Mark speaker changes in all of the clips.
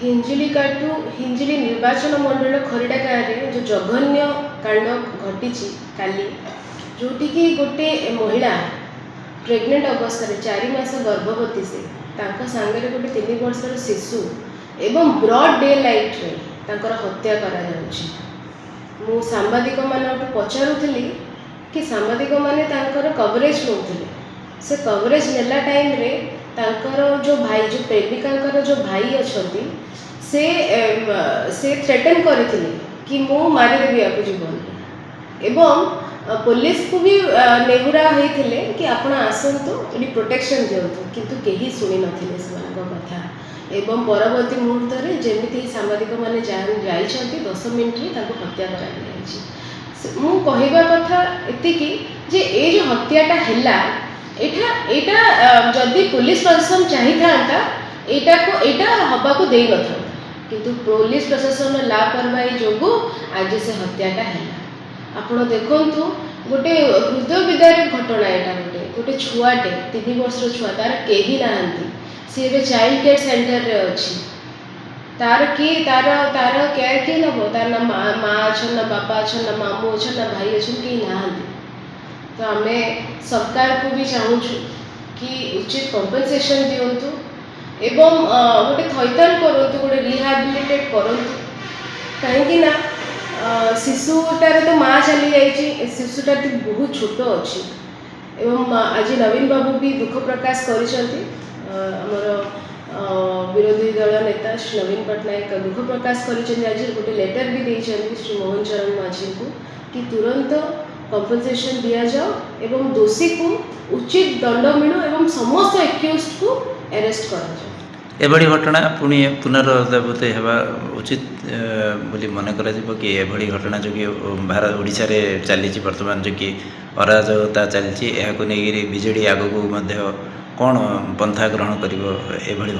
Speaker 1: हिंजिली निर्वाचन मंडल खरीडा गाँव में जो जघन्य कांड घटी काली जोटी की गोटे महिला प्रेग्नेंट अवस्था 4 मास गर्भवती से सांगे गोटे 3 वर्षर शिशु एवं ब्रॉड डे लाइट रे तांकर हत्या करा जाउछि। मु सांबादिक मानक पचारुथली कि सांबादिक माने तांकर कवरेज नौथिले से कवरेज नेला टाइम रे तांकर जो भाई जो प्रेमिका जो भाई अछंती से थ्रेटन करथिले कि मु मारी देबी आपु जीवन एवं पुलिस को भी नेहुरा होइथिले कि आपण आसंतु एडी प्रोटेक्शन दियंतु किंतु केही सुनि नथिले सेमानक कथा एवं परवर्ती मुहूर्त में जमी सांबादिक मैंने जाइछंती 10 मिनट रे ताको हत्या करा जाइछि। मु कहबा कथा एतिकी जे ए जो हत्याटा हैला एटा जदि पुलिस प्रशासन चाही थांता एटा हबा को देई नथा किंतु पुलिस प्रशासन लापरवाही जोगु आज से हत्याटा हैला। आपण देखंतु गोटे हृदय विदारक घटना एटा गोटे छुआटे 3 वर्षर छुआ तार केही नाहंती सी ए चाइल्ड केयर सेंटर रे अछि तार केयर किए नब तार ना माँ अच्छा ना बापा अच्छा ना मामू अच्छा ना भाई अच्छा कहीं नाहंती। तो आम सरकार को भी चाहूँ कि उचित कंपनसेशन दिंतु एवं गोटे थैथान करूँ गोटे रिहाबिलिटेट करूँ कहीं शिशुटार तो माँ चली जाइए शिशुटा बहुत छोट अच्छी एवं आज नवीन बाबू भी दुख प्रकाश करिसेंती आमर विरोधी दल नेता श्री नवीन पट्टनायक दुख प्रकाश करिसेंती आज गोटे लेटर भी देइछंती श्री मोहन चरण माझी को कि तुरंत कंपनसेशन दिया जाओ एवं दोषी को उचित दंड मिलू एवं समस्त एक्यूज्ड को अरेस्ट करा जाओ।
Speaker 2: एभली घटना पुणी पुनरावृत्ति होगा उचित बोली मन करा कि एभली घटना जो कि भारत ओडिशा रे चली वर्तमान जो कि अराजकता चलती नहीं बीजेडी आग को कौन पंथा ग्रहण कर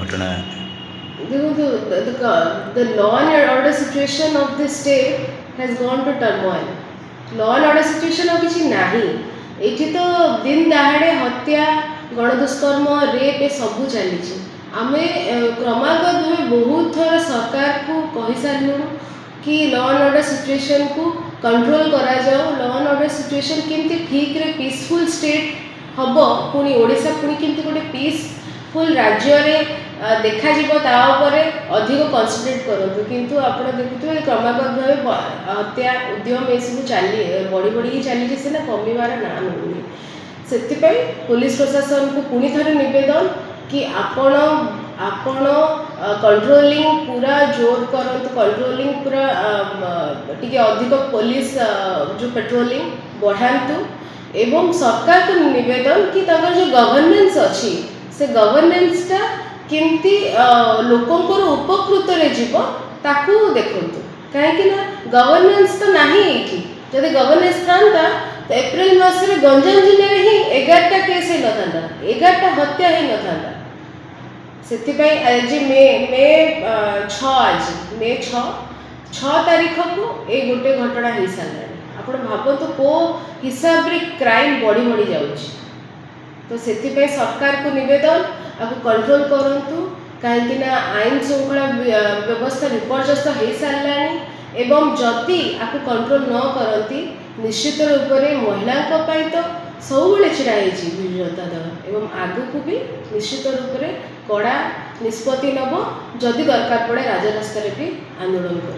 Speaker 2: घटना
Speaker 1: the law and order situation of the state has gone to turmoil. law and order situation अब किसी नहीं एठी तो दिन दहाड़े हत्या गणदुष्कर्म रेप ए सबू चली आमे क्रमागत भाव बहुत थर सरकार को कही सारू कि लॉ एंड ऑर्डर सिचुएशन को कंट्रोल करा जाओ लॉ एंड ऑर्डर सिचुएशन केमती ठीक रे पीसफुल स्टेट हम पुणी ओडिशा पुणी केमती गोटे पीसफुल राज्य रे देखा जीवो ता उपरे अधिक कॉन्सेंट्रेट करंतु किंतु आपण देखुथु क्रमागत भाव हत्या उद्यम ए सब चली बढ़ी बढ़ी चली से कमिबार ना मिलुनी से पुलिस प्रशासन को पुणी थरे निवेदन कि आपण कंट्रोलिंग पूरा जोर करंतु कंट्रोलिंग पूरा टिके अधिक पुलिस जो पेट्रोलिंग बढ़ातु एवं सरकार को निवेदन कि ताकर जो गवर्नेंस अच्छी से गवर्नेंसटा केमती लोकंकर उपकृत रे जीव ताकू देखंतु कहीं गवर्नेंस तो नहीं एठी जदि गवर्नेंस थांता तो एप्रिल मास रे गंजाम जिले में ही 11टा केस ही नथांता 11टा हत्या ही नथांता से आज मे 6 तारीख को ए गोटे घटना हो सारे आप भावतु को हिसाब रे क्राइम बढ़ी बढ़ी जाउछि। तो से सरकार को निवेदन आपको कंट्रोल करंतु कहीं आईन श्रृंखला व्यवस्था विपर्यस्त हो सारानी एवं जदि आपको कंट्रोल न करती निश्चित रूप से महिला तो सब छिड़ा विजु जनता दल एवं आगू भी निश्चित रूप से कड़ा निष्पत्ति नब जदि दरकार पड़े राजरास्तार भी आंदोलन कर।